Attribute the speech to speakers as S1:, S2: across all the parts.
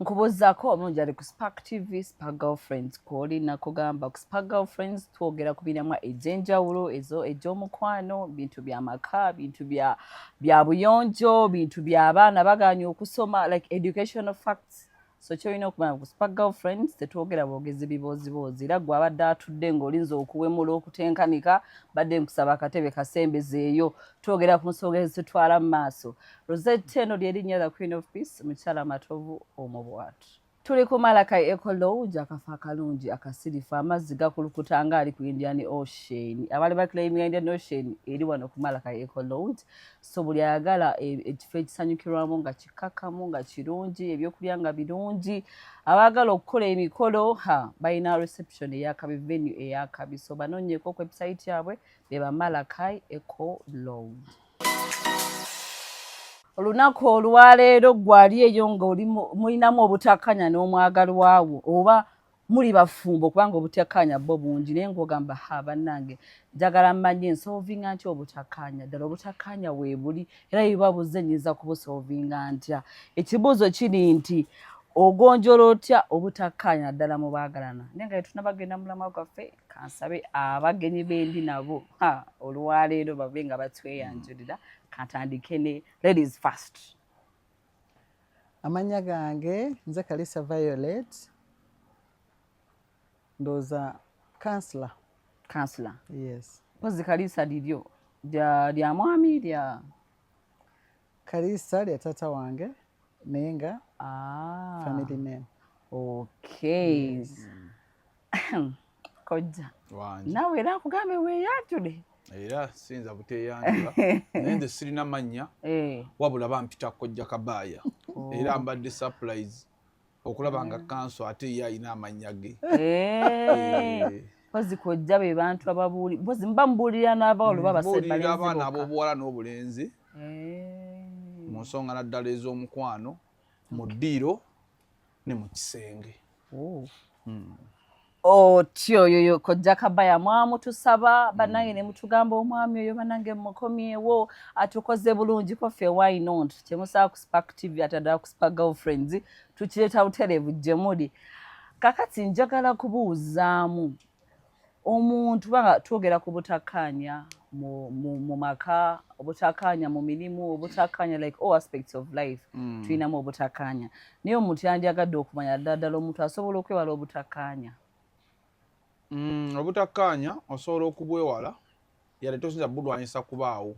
S1: Nkubuzaako omulungi ali ku Spark TV, Spark Girlfriends kwoli nakugamba ku Spark Girlfriends twogera ku biramwa egy'enjawulo egy'omukwano, bintu bya maka, bintu bya buyonjo, bintu by'abaana baganya okusoma, like educational facts. So kyolina okumanya ku Spark Girlfriends tetwogera bwogezi biboozibozi. Era gwe abadde atudde ng'olinza okuwemula okutenkanika badde nkusaba akatebe kasembezeeyo. Twogera ku nsonga ezitutwala mu maaso. Rosette eno ly'erinnya the Queen of Peace, mukyala matovu omubwatu. Tuli ku Malakai Eco Lodge, akafo akalungi akasirifu, amazzi gakulukuta nga ali ku Indian Ocean. Abali bakilayiminga Indian Ocean eri wano ku Malakai Eco Lodge. So buli ayagala ekifo ekisanyukirwamu nga kikakamu nga kirungi, ebyokulya nga birungi, abaagala okukola emikolo balina reception eyakabi, venue eyakabi. So banoonyeeko ku website yaabwe beba Malakai Eco Lodge. Olunaku olwaleero gwali eyo ng'oli mulinamu obutakkanya n'omwagalwawo oba muli bafumbo kubanga obutakkanya bwo bungi naye ng'ogamba bannange njagala mmanye nsolvinga ntya obutakkanya ddala obutakkanya weebuli era bibabuze nnyinza kubusolvinga ntya. Ekibuuzo kiri nti ogonjola otya obutakkanya ddala mu baagalana? Naye nga tunabagenda mulamwa gwaffe kansabe abagenyi bendi nabo olwaleero babe nga batweyanjulira. Katandike ne ladies first.
S2: Amanya gange nze Kalisa Violet ndoza counselor.
S1: Counselor.
S2: Yes.
S1: Pozi Kalisa liryo lya mwami lya
S2: Kalisa lya tata wange nenga family name.
S1: Okay. Yes. Koja. Nawe era kugambe weeyanjule.
S3: Era sinza buteyanjula nende sirina manya wabula bampita kojja kabaaya era mbadde surprise okulaba nga kanso ate ye ayina amanya ge
S1: pozi kojja be bantu ababuuli pozi mbambuulira n'abawolu
S3: babasembalenzi abaana ab'obuwala n'obulenzi mu nsonga naddala ez'omukwano mu ddiiro ne mu kisenge.
S1: Otyo yoyo kojja kabaya mwamutusaba bannange ne mutugamba omwami oyo bannange mukomyewo atukoze bulungi ko ffe why not kyemusaba ku Spark TV atadala ku Spark Girlfriends tukireeta butereevu gye muli. Kakati njagala kubuuzaamu omuntu banga twogera ku butakkanya mu maka, obutakkanya mu mirimu, obutakkanya like all aspects of life tulinamu obutakkanya naye omuntu yandyagadde okumanya ddala omuntu asobola okwewala obutakkanya.
S3: Obutakkanya osobola okubwewala yali tosinza bulwanyisa kubaawo.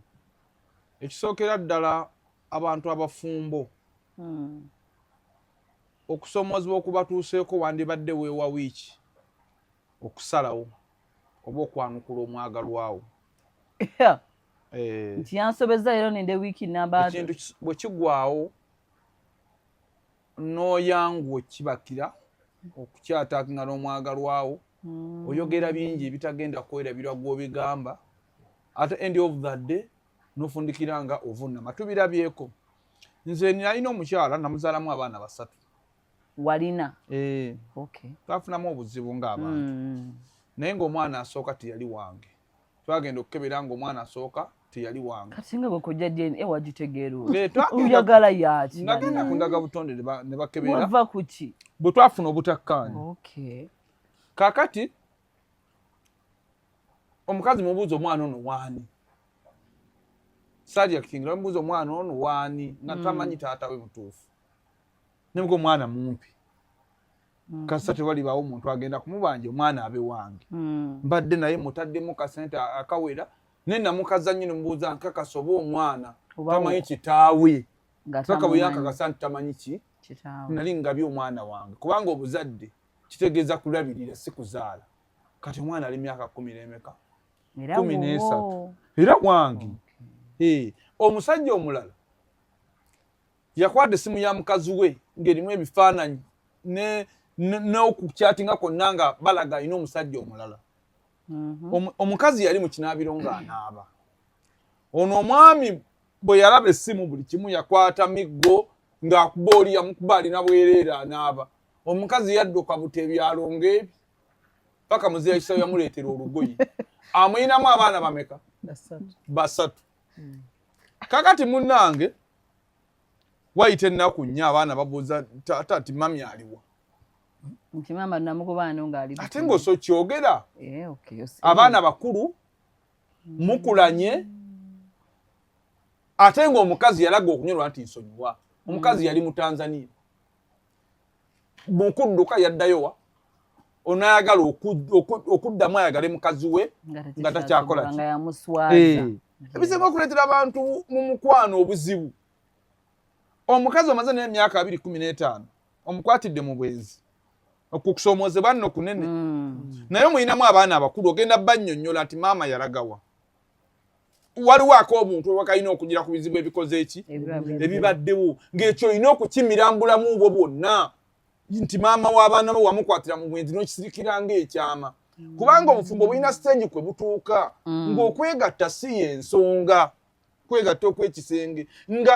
S3: Ekisookera ddala abantu abafumbo okusoomozebwa okubatuuseeko wandibadde weewa wiiki okusalawo oba okwanukula omwagalwawo.
S1: Nti yansobeza leero nende wiiki namba
S3: ekintu bwe kigwawo n'oyangu ekibakira okukyataakinga n'omwagalwawo oyogera bingi ebitagenda kwerabirwa gw'obigamba ate end of the day n'ofundikira nga ovunama. Tubirabyeko. Nze nalina omukyala namuzaalamu abaana 3.
S1: Walina?
S3: Okay. Twafunamu obuzibu ng'abantu. Naye ng'omwana asooka teyali wange. Twagenda okukebera ng'omwana asooka teyali wange.
S1: Kati nga bwe kujja DNA wagitegeera oyagala yaki?
S3: Nagenda ku ndaga butonde ne bakebera.
S1: Wava ku ki?
S3: Bwe twafuna obutakkaanya.
S1: Okay.
S3: Kakati omukazi mubuuza omwana ono waani? Sadia Kingira mubuuza omwana ono waani nga tamanyi taata we mutuufu. Nibwo omwana mumpi. Kasa tewalibaawo omuntu agenda kumubanja omwana abe wange. Mbadde naye mutaddemu kasente akawera naye namukaza nnyo mubuuza nkakasa oba omwana tamanyi kitaawe. Paka bwe yakakasa nti tamanyi kitaawe. Nali ngabye omwana wange kubanga obuzadde kitegeeza kulabirira si kuzaala. Kati omwana ali myaka 10 n'emeka? 13. Era wange. Omusajja omulala yakwata essimu ya mukazi we ng'erimu ebifaananyi n'okukyatinga konna nga balaga alina omusajja omulala. Omukazi yali mu kinaabiro ng'anaaba. Ono omwami bwe yalaba essimu buli kimu yakwata miggo ng'akuba oli yamukuba alina bwereera anaaba. Omukazi yadduka butebyalo ng'ebi paka muzeeyi Kisawo yamuleetera olugoye. Amuyinamu abaana bameka? 3. Kakati munnange wayita ennaku nnya abaana babuuza taata ati mami aliwa
S1: nti mama namugobaano ng'ali
S3: ate ng'oso kyogera
S1: okay,
S3: abaana bakulu mukulanye ate ng'omukazi yalaga okunyolwa nti nsonyiwa omukazi yali mu Tanzania bukudduka yaddayowa onayagala okuddamu ayagale mukazi we nga takyakola ebisinga okuleetera abantu mu mukwano obuzibu omukazi omaze n'emyaka 215 omukwatidde mu bwezi okukusoomozebwa nno kunene naye omuyinamu abaana abakulu ogenda bannyonnyola nti maama yalagawa waliwo ak'omuntu wakalina okugira ku bizibu ebikoze eki ebibaddewo ng'ekyo olina okukimirambulamu bwo bwonna nti maama w'abaana bo wamukwatira mu bwenzi n'okisirikira ng'ekyama kubanga obufumbo bulina siteegi kwe butuuka ng'okwegatta si y'ensonga kwegatta okw'ekisenge nga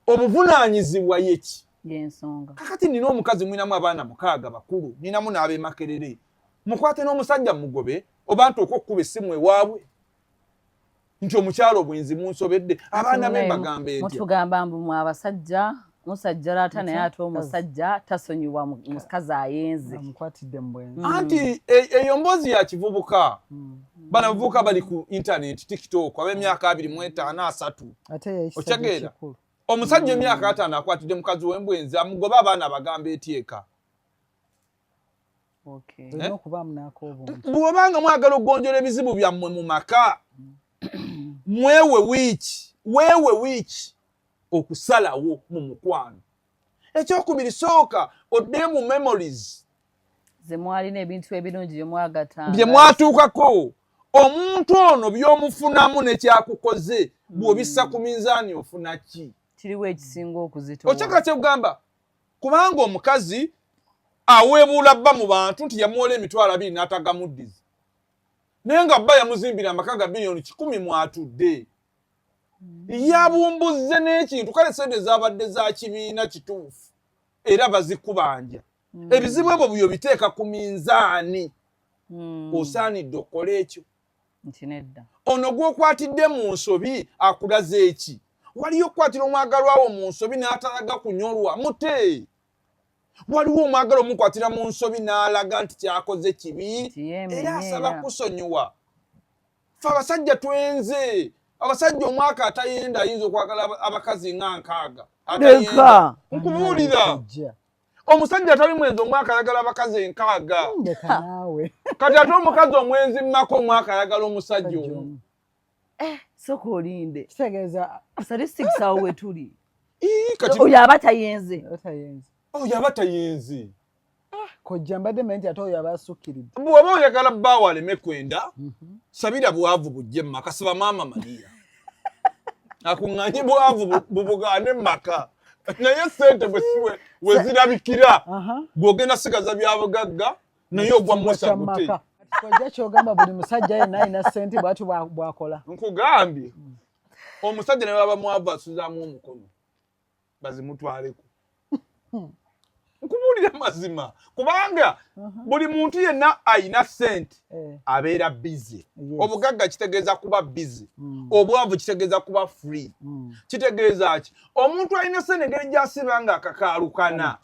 S3: obuvunaanyizibwa yeki
S1: y'ensonga
S3: kakati nina omukazi mwinamu abaana 6 bakulu ninamu n'ab'e Makerere mukwate n'omusajja mugobe oba nti okukkuba essimu ewaabwe nti omukyalo obwenzi munsobedde abaana be mbagambe ntya
S1: mutugamba mbu mu abasajja musajja laata naye ate omusajja tasonyiwa mukazi ayenze
S2: amukwatidde mu bwenzi
S3: anti eyo mboozi ya kivubuka bana bavubuka bali ku internet TikTok ab'emyaka 25 3 okyageera omusajja emyaka 5 akwatidde mukazi w'embwenzi amugoba abaana abagambe etyeka bw'obanga mwagala okugonjola ebizibu byammwe mu maka weewe wiiki okusalawo mu mukwano ekyokubiri sooka odde mu memories
S1: ze mwalina ebintu ebirungi
S3: bye mwatuukako omuntu ono by'omufunamu nekyakukoze bw'obissa ku minzaani ofuna ki
S1: kiriwo ekisinga okuzitowa
S3: okyagala kyekugamba kubanga omukazi aweebuula bba mu bantu nti yamuwola emitwalo 2 n'atagamuddiza naye nga bba yamuzimbira amaka ga bilioni 10 mwatudde yabumbuzze n'ekintu kale sente zabadde za kibiina kituufu era bazikubanja ebizibu ebyo byobiteeka ku minzaani osaanidde okola ekyo ono gw'okwatidde mu nsobi akulaze eki waliyo okukwatira omwagalwawo mu nsobi n'atalaga kunyolwa mute waliwo omwagala omukwatira mu nsobi n'alaga nti kyakoze kibi era asaba kusonyiwa fe abasajja twenze abasajja omwaka atayenda ayinza okwagala abakazi nga 6 nkubuulira omusajja atali mwenzi omwaka ayagala abakazi 6 kati ate omukazi omwenzi mmako omwaka ayagala omusajja omu
S1: soka olinde
S2: kitegeeza
S1: statistics awo wetuli oyo aba tayenze
S3: oyo aba tayenze
S2: kojja mbadde menti ate oyo aba asukkiridde
S3: bw'oba oyagala bbaawo aleme kwenda sabira bwavu bujje mu maka saba maama Maria akuŋŋanye bwavu bubugane mu maka naye sente bwe zirabikira bw'ogenda sigaza byabugagga naye ogwa musa gute
S2: kojja kyogamba buli musajja yenna alina sente bw'ati bw'akola
S3: nkugambye omusajja ne baba mwavu asuzaamu omukono bazimutwaleko nkubuulira mazima kubanga buli muntu yenna ayina sente abeera busy obugagga kitegeeza kuba busy obwavu kitegeeza kuba free kitegeeza ki omuntu alina sente engeri gy'asiba nga akakaalukana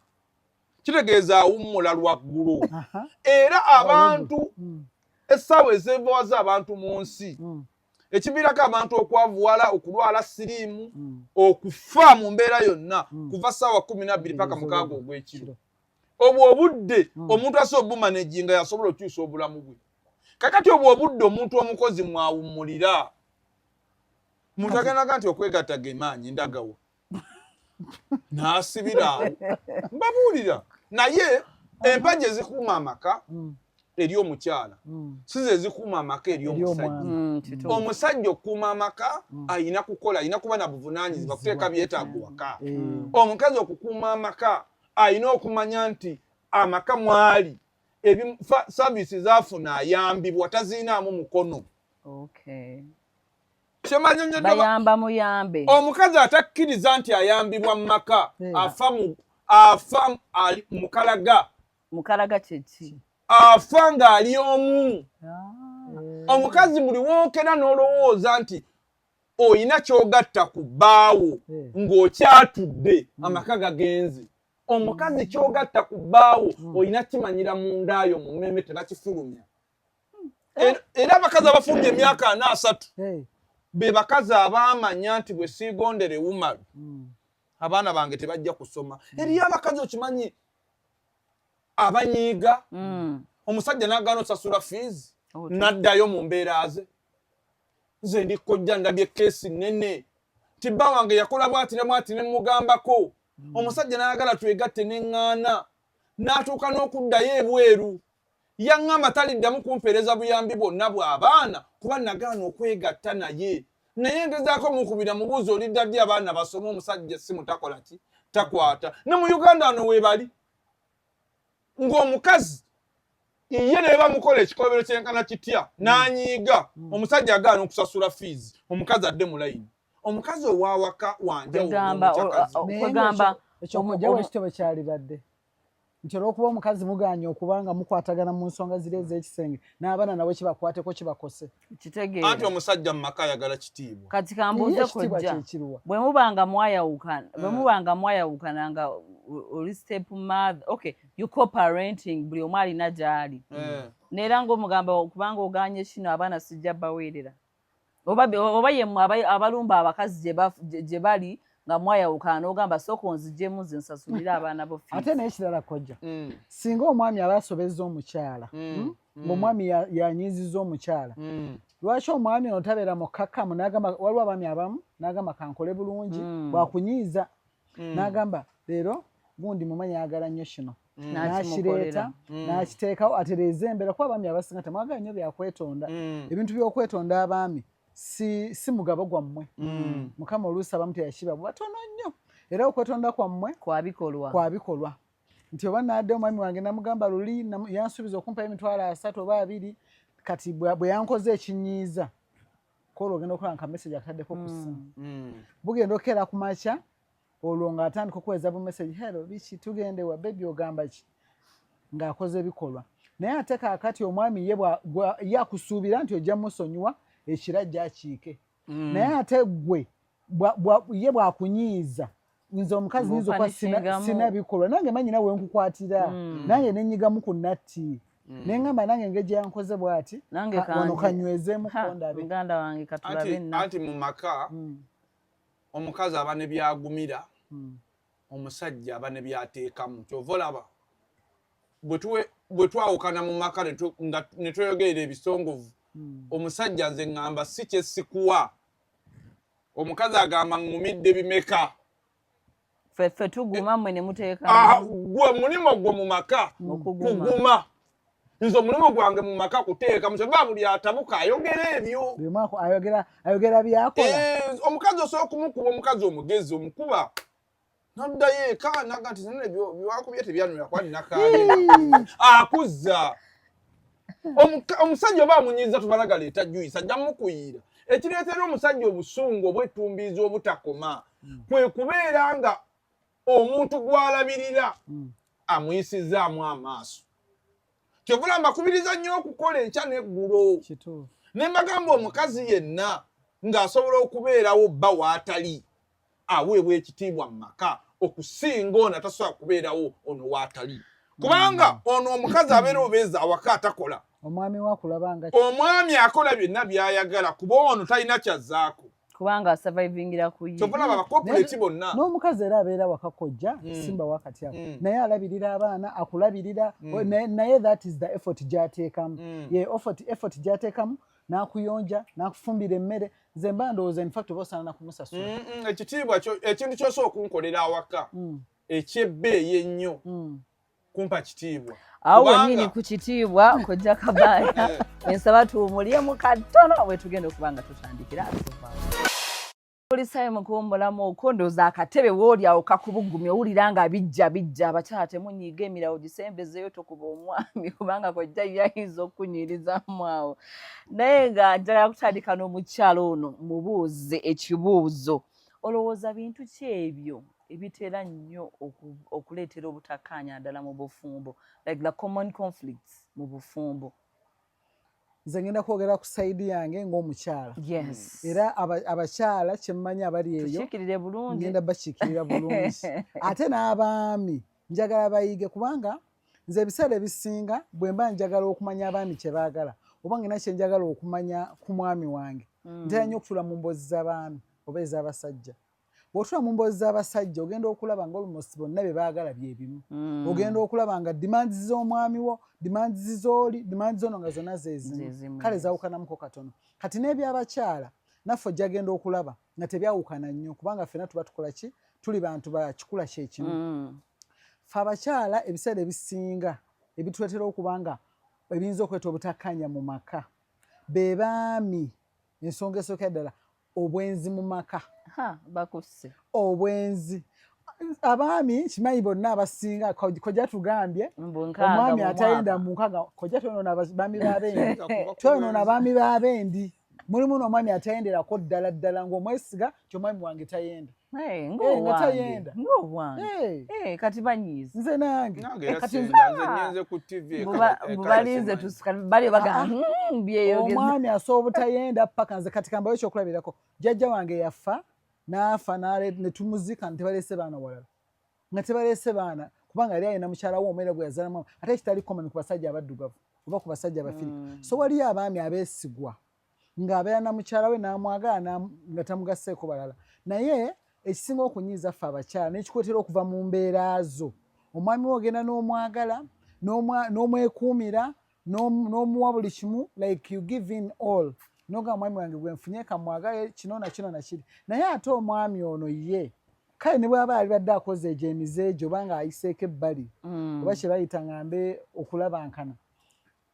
S3: kitegeeza awummula lwaggulu era abantu essaawa ezeevawaza abantu mu nsi ekiviirako abantu okwavuwala okulwala siriimu okufa mu mbeera yonna kuva ssaawa 12 paka 6 ogw'ekiro obwo obudde omuntu asobola obumanejinga yasobola okukyusa obulamu bwe kakati obwo obudde omuntu omukozi mwawummulira muntu agendaga nti okwegatta ge maanyi ndagawo n'asibira awo mbabuulira naye empagi ezikuuma amaka eri omukyala size ezikuuma amaka eri omusajja omusajja okuuma amaka ayina kukola ayina kuba na buvunaanyizibwa kuteeka byetaago waka omukazi okukuuma amaka ayina okumanya nti amaka mwali saavisi zafuna ayambibwa taziinaamu mukono
S1: bayamba muyambe
S3: omukazi atakkiriza nti ayambibwa mu maka afa mukalaga
S1: kyeki
S3: afa ng'ali omu omukazi buli wookera n'olowooza nti oyina kyogatta ku bbaawo ng'okyatudde amaka gagenze. Omukazi kyogatta ku bbaawo oyina kimanyira mundaayo mu mmeme tebakifulumya. Era abakazi abafudde emyaka 43 be bakazi abaamanya nti bwe siigondere wumalu abaana bange tebajja kusoma. Eriyo abakazi okimanyi abanyiiga omusajja n'agaana osasula fees n'addayo mu mbeera ze. Nze ndi kojja ndabye keesi nnene nti bba wange yakola bw'ati ne mugambako. Omusajja n'ayagala twegatte n'eŋŋaana n'atuuka n'okuddayo ebweru. Yaŋŋamba taliddamu kumpeereza buyambi bwonna bw'abaana kuba nagaana okwegatta naye. Naye ngezaako mukubira mubuuzi olidda ddi abaana basome omusajja essimu takola ki takwata. Ne mu Uganda wano weebali ng'omukazi ye ne bamukola ekikolobero kyenkana kitya n'anyiiga omusajja agaana okusasula fees omukazi adde mu layini. Omukazi ow'awaka wanja
S1: kwegamba
S2: ekyo mujjawo ekitabo kyalibadde nti olw'okuba omukazi muganye okubanga mukwatagana mu nsonga ziri ez'ekisenge n'abaana nabo kibakwateko kibakose.
S1: Kitegeera
S3: anti omusajja mu maka ayagala kitiibwa.
S1: kati kambuuze kojja bwe mubanga mwayawukananga oli step mother okay you co-parenting buli omu alina gy'ali neera ng'omugamba kubanga oganye kino abaana sijja baweerera oba yemmwe abalumba abakazi gye bali nga mwayawukana n'ogamba sooka onziggyemu nze nsasulira abaana bo
S2: ate n'ekirala kojja singa omwami aba asobezza omukyala ng'omwami yanyiizizza omukyala lwaki omwami ono tabeera mukkakkamu n'agamba waliwo abaami abamu n'agamba kankole bulungi bwakunyiiza n'agamba leero gundi mumanyi ayagala nnyo kino n'akireeta n'akiteekawo atereeza embeera kuba abaami abasinga temwagala nnyo byakwetonda ebintu by'okwetonda abaami si mugabo gwammwe mukama oluusi abamu teyakiba batono nnyo era okwetonda kwammwe kwabikolwa nti oba nadde omwami wange namugamba luli yansuubiza okumpayo emitwalo 3 oba 2 kati bwe yankoze ekinyiiza kola ogenda okola nka message akataddeko ku ssimu bugenda okera ku makya olwo ng'atandika okuweza bu message hello biki tugende wa bebi ogamba ki ng'akoze bikolwa naye ate kaakati omwami ye akusuubira nti ojja musonyiwa ekirajja akiike naye ate gwe ye bwakunyiiza nze omukazi nyinza okuba sina bikolwa nange manyi nawe nkukwatira nange nenyigamu ku natti neŋŋamba nange engeri gye yankoze bw'ati wano kanywezeemu kondabe
S1: muganda wange katulabe
S3: anti mu maka omukazi aba ne byagumira omusajja aba ne byateekamu kyova olaba bwe twawukana mu maka ne tweyogerera ebisongovu omusajja nze ŋŋamba si kyesikuwa omukazi agamba ŋŋumidde bimeka
S1: ffe tuguma mmwe ne muteeka
S3: gwe mulimo gwe mu maka kuguma nze omulimu gwange mu maka kuteeka mukyova buli atabuka ayogera ebyo
S2: ayogera byakola
S3: omukazi osobola okumukuba omukazi omugezi omukuba naddayo eka naga nti nene biwakubye tebyanula kwaninakaali akuzza omusajja oba amunyiiza tubalagaleeta juyisa ajja mukuyira ekireetera omusajja obusungu obwetumbiiza obutakoma kwe kubeera nga omuntu gw'alabirira amuyisizaamu amaaso kyovula mbakubiriza nnyo okukola enkya n'eggulo ne mbagamba omukazi yenna ng'asobola okubeerawo bba w'atali aweebwa ekitiibwa mu maka okusinga ono atasobola kubeerawo ono w'atali kubanga ono omukazi abeera obeeza awaka atakola
S2: omwami wakulabanga
S3: omwami akola byonna by'ayagala kuba ono talina kyazzaako
S1: kubanga asurvivingira ku ye
S3: kyovula babakopuleeti bonna
S2: n'omukazi era abeera wakakojja simba wakati ako naye alabirira abaana akulabirira naye that is the effort gy'ateekamu ye effort gy'ateekamu n'akuyonja n'akufumbira emmere nze mba ndowooza infact oba osaana kumusasula
S3: ekitiibwa ekintu ky'osobola okunkolera awaka ekyebbeeyi ennyo kumpa kitiibwa
S1: awo wennyini ku kitiibwa kojja Kabaaya ensaba tuwumulyemu katono bwe tugenda okuba nga tutandikira polisayo mukumbulamu okondooza akatebe woolyawo kakubugumya owulira nga bijja abakyala temunyiiga emirawo gisembezeyo tokuba omwami kubanga kojja yayinza okunyirizamu awo naye nga njagala kutandika n'omukyalo ono mubuuze ekibuuzo olowooza bintu ki ebyo ebitera nnyo okuleetera obutakkaanya ddala mu bufumbo like the common conflicts mu bufumbo
S2: nze ngenda kwogera ku saidi yange ng'omukyala.
S1: Yes.
S2: Era abakyala kyemmanyi abali eyo
S1: tukiikirire bulungi
S2: ngenda bakiikirira bulungi. Ate n'abaami njagala bayige kubanga nze ebiseera ebisinga bwe mba njagala okumanya abaami kye baagala oba ngina kye njagala okumanya ku mwami wange ntera nnyo okutuula mu mboozi z'abaami oba ez'abasajja. Bw'otuula mu mboozi z'abasajja ogenda okulaba nga almost bonna bye baagala bye bimu. Ogenda okulaba nga dimandi z'omwami wo, dimandi z'oli, dimandi z'ono nga zonna ze zimu. Kale zaawukanamuko katono. Kati n'eby'abakyala naffe ojja genda okulaba nga tebyawukana nnyo kubanga ffenna tuba tukola ki? Tuli bantu ba kikula kyekimu. Ffe abakyala ebiseera ebisinga ebituleetera okuba nga ebiyinza okuleeta obutakkanya mu maka be baami. Ensonga esooka ddala obwenzi mu maka.
S1: Bakusse
S2: obwenzi. Abaami kimanyi bonna abasinga kojja tugambye omwami atayenda mu nkaga kojja twonoona baami b'abendi twonoona baami b'abendi mulimu n'omwami atayenderako ddala ddala ng'omwesiga ky'omwami wange tayenda. Nga tayenda
S1: kati banyiiza
S2: nze nange
S3: kati nze ku TV
S1: balize bali bagamba byeyogeza
S2: omwami asobola obutayenda paka nze kati kambayo ekyokulabirako jjajja wange yafa n'afa ne tumuzika tebaleese baana walala nga tebaleese baana kubanga yali alina mukyala we omwera gwe yazaalamu ate kitali common ku basajja abaddugavu oba ku basajja abafirika. So waliyo abaami abeesigwa ng'abeera na mukyala we n'amwagala nga tamugasseeko balala. Naye ekisinga okunyiiza ffe abakyala n'ekikuleetera okuva mu mbeera zo omwami we ogenda n'omwagala n'omwekuumira n'omuwa buli kimu like you give in all noga mwami wange gwe nfunye kamwagale kino na kino na kiri. Naye ate omwami ono ye kale ne bw'aba alibadde akoze egyo emize egyo oba ng'ayiseeko ebbali oba kye bayita ngambe okulabankana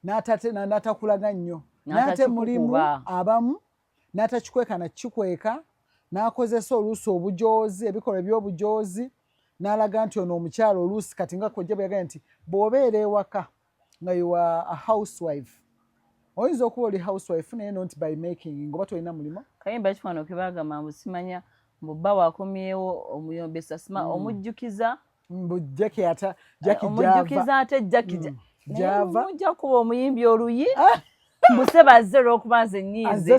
S2: n'atakulaga nnyo n'ate mulimu abamu n'atakikweka na kikweka n'akozesa oluusi obujoozi ebikolwa eby'obujoozi n'alaga nti ono omukyala oluusi kati nga kojja bwe yagambye nti bw'obeera ewaka nga you are a housewife oyinza okuba oli housewife naye not by making ngoba tolina mulimo.
S1: Kayimba kifaanano ke bagamba mbu simanya mbu bba waakomyewo omuyombesa sima omujjukiza omujjukiza ate jaki
S2: java
S1: mujja kuba omuyimbi oluyi mbuse bazze olw'okuba nze nnyiize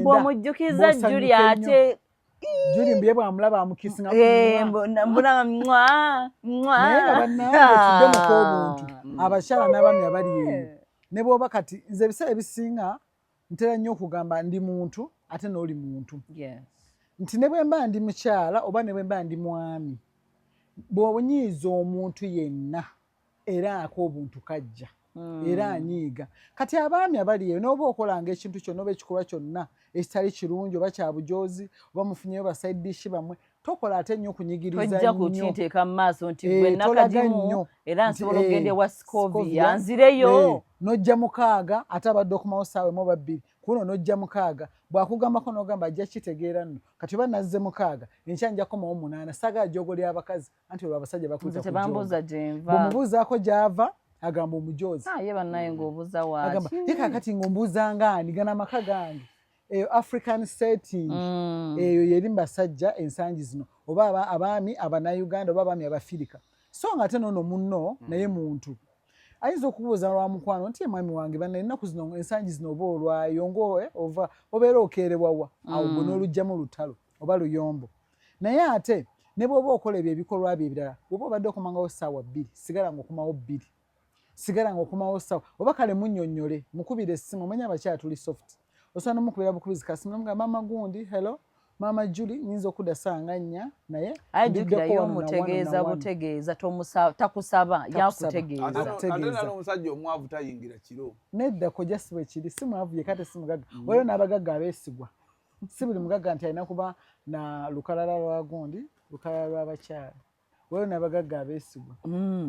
S1: bw'omujjukiza Juli ate
S2: Juli mbuye bw'amulaba amukisi
S1: mbulanga
S2: naye nga bannange tuddemu obuntu abakyala n'abaami abali eyo ne bw'oba kati nze ebiseera ebisinga ntera nnyo okugamba ndi muntu ate n'oli muntu nti ne bwe mba ndi mukyala oba ne bwe mba ndi mwami bw'onyiiza omuntu yenna era ako obuntu kajja era anyiiga. Kati abaami abali eyo n'oba okolanga ekintu kyonna oba ekikolwa kyonna ekitali kirungi oba kya bujoozi oba mufunyeyo basaidishi bammwe tokola ate nnyo okunyigiriza nnyo
S1: tojja kukinteeka mu maaso nti gwe nakadimu era nsobola okugenda ewa Scovia nzireyo
S2: n'ojja mukaaga ate abadde okumawo ssaawa emu oba bbiri kuno n'ojja mukaaga bw'akugambako n'ogamba ajja kitegeera nno kati oba nazze mukaaga enkya nja komawo munaana saagala jjogo abakazi anti olwo abasajja bakuza
S1: tebambuuza gye nva
S2: bw'omubuuzaako gy'ava agamba omujoozi
S1: ye bannaye ng'obuuza waaki
S2: ye kaakati ng'ombuuza ngaani gana amaka gange eyo African setting eyo yeri mbasajja ensangi zino oba abaami abannayuganda oba abaami abafirika so nga ate noono munno naye muntu ayinza okubuuza lwa mukwano nti mwami wange banna ennaku zino ensangi zino oba olwayo ngowe ova obeera okeerebwawa awo gwe n'olugjamu lutalo oba luyombo. Naye ate ne bw'oba okola ebyo ebikolwa bye ebirala bw'oba obadde okumangawo ssaawa 2 sigala ng'okumawo 2 sigala ng'okumawo ssaawa oba kale munnyonnyole mukubire essimu omanya abakyala tuli soft osobola n'omukubira bukubizi kasimu n'omuga maama gundi hello maama Julie nyinza okudda ssanga 4 naye
S1: ajjukirayo omutegeeza butegeeza takusaba yakutegeeza
S3: ate n'omusajja omwavu tayingira kiro
S2: nedda kojja si bwe kiri si mwavu ye kate si mugagga waliwo n'abagagga abeesigwa si buli mugagga nti alina kuba na lukalala lwa gundi lukalala lw'abakyala waliwo n'abagagga abeesigwa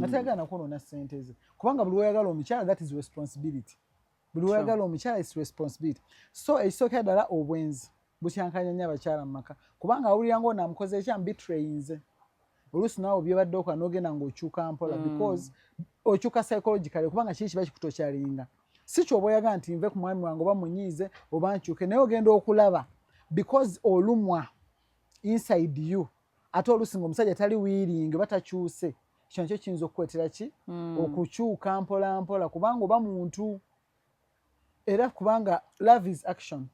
S2: ate yagala nakunoona ssente ze kubanga buli weyagala omukyala that is responsibility buli weyagala omukyala is responsibility. So ekisookera ddala obwenzi bukyankanya nnyo abakyala mu maka kubanga awulira ng'ono amukoze ekya mbitrayinze oluusi naawe byobadde okola n'ogenda ng'okyuka mpola because okyuka psychologically kubanga kiri kiba kikutokyalinga si kyoba oyagala nti nve ku mwami wange oba munyiize oba nkyuke naye ogenda okulaba because olumwa inside you ate oluusi ng'omusajja tali wiiringi oba takyuse kino kyo kiyinza okukwetera ki okukyuka mpola mpola kubanga oba muntu era kubanga love is action.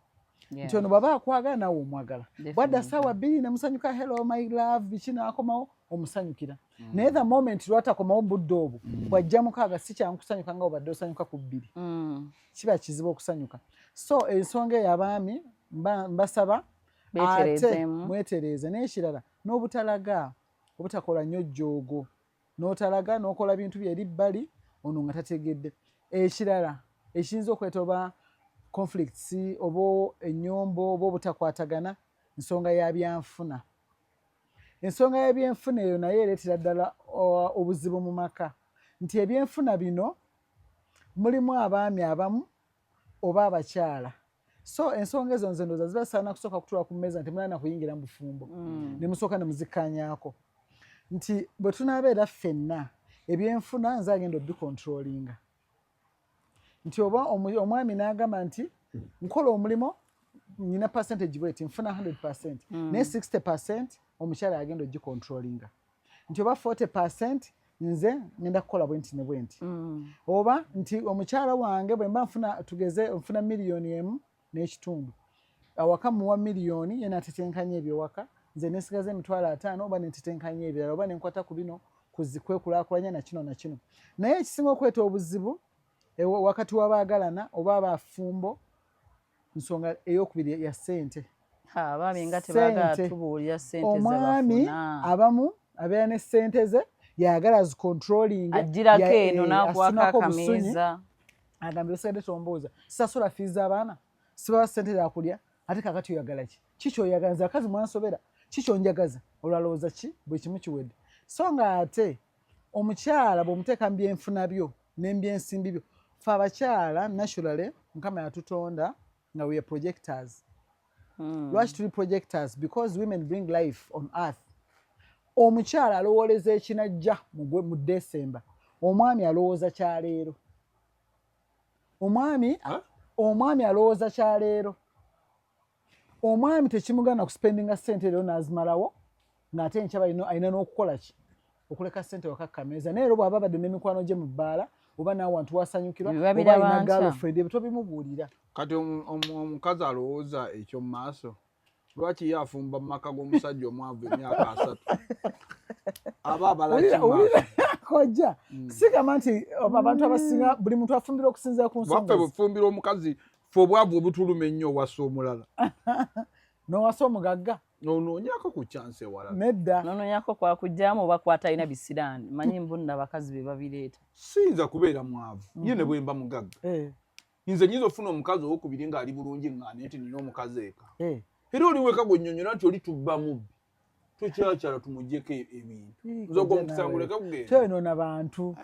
S2: Nti ono baba akwagala nawe omwagala. Bwadda ssaawa 2 ne musanyuka hello my love bikina akomawo omusanyukira. Naye the moment lwatakomawo budde obwo bwajja mukaaga si kyangu kusanyuka nga obadde osanyuka ku 2. Kiba kizibu okusanyuka. So ensonga y'abaami mbasaba ate mwetereeze n'ekirala n'obutalaga obutakola nnyo jjoogo n'otalaga n'okola bintu byeri bbali ono nga tategedde. Ekirala ekiyinza okweta oba conflicts oba ennyombo oba obutakwatagana ensonga ya byanfuna. Ensonga y'ebyenfuna eyo naye ereetera ddala obuzibu mu maka nti ebyenfuna bino mulimu abaami abamu oba abakyala. So ensonga ezo nze ndowooza zibasaana kusooka kutuula ku mmeeza nti mulina kuyingira mu bufumbo ne musooka ne muzikkaanyaako nti bwe tunaabeera ffenna ebyenfuna nze agenda obicontrolinga nti oba omwami n'agamba nti nkola omulimo nina percentage bweti nfuna 100% naye 60% omukyala agenda ogicontrolinga nti oba 40% nze ngenda kukola bwenti ne bwenti oba nti omukyala wange bwe mba tugeze nfuna $1,000,000 n'ekitundu awaka muwa $1,000,000 ye n'atetenkanya ebyowaka nze nesigaza $5,000 oba netetenkanya ebirala oba nenkwata ku bino kwekulaakulanya na kino na kino. Naye ekisinga okweta obuzibu wakati w'abaagalana oba abafumbo nsonga ey'okubiri ya ssente.
S1: Abaami nga tebaagala tubuulira ssente ze bafuna.
S2: Omwami abamu abeera ne ssente ze yagala zicontrolling
S1: agirako eno n'akwako akamiiza
S2: agambye osaidde tombuuza sasula fees z'abaana sibawa ssente zakulya ate kakati oyagala ki kikyoyagala nze akazi mwansobera kikyonjagaza olwalowooza ki buli kimu kiwedde. So nga ate omukyala bw'omuteeka mu byenfuna byo n'ebyensimbi byo fe abakyala naturally Mukama yatutonda nga we are projectors. Lwaki tuli projectors? Because women bring life on earth. Omukyala alowooleza ekinajja mu December, omwami alowooza kyaleero. Omwami alowooza kyaleero. Omwami tekimugana kuspendinga ssente leero n'azimalawo ng'ate enkyaba alina n'okukola ki okuleka ssente wakakkameeza. Naye bw'aba abadde n'emikwano gye mu bbaala oba naawe wantu wasanyukirwa oba alina girlfriend ebyo tobimubuulira.
S3: Kati omukazi alowooza ekyo mu maaso lwaki ye afumba mu maka g'omusajja omwavu emyaka 3 aba abalakimaaso
S2: kojja sigamba nti abantu abasinga buli muntu afumbira okusinziira ku nsonga
S3: waffe bufumbira omukazi fe obwavu obutuluma ennyo owasa omulala
S2: n'owasa omugagga
S3: nonoonyako ku kyansi ewala
S2: nedda
S1: nonoonyako kwakugyamu oba kwatalina bisiraani manyi mbunna abakazi be babireeta
S3: siyinza kubeera mwavu ye ne bwe mba mugagga nze nyinza ofuna omukazi owokubiri ng'ali bulungi ng'ane nti nina omukazi eka era oliweka gwennyonnyola nti oli tubba mubbi tukyakyala tumuggyeko ebintu nze ogwo omukisanguleka kugenda
S2: tyonoona bantu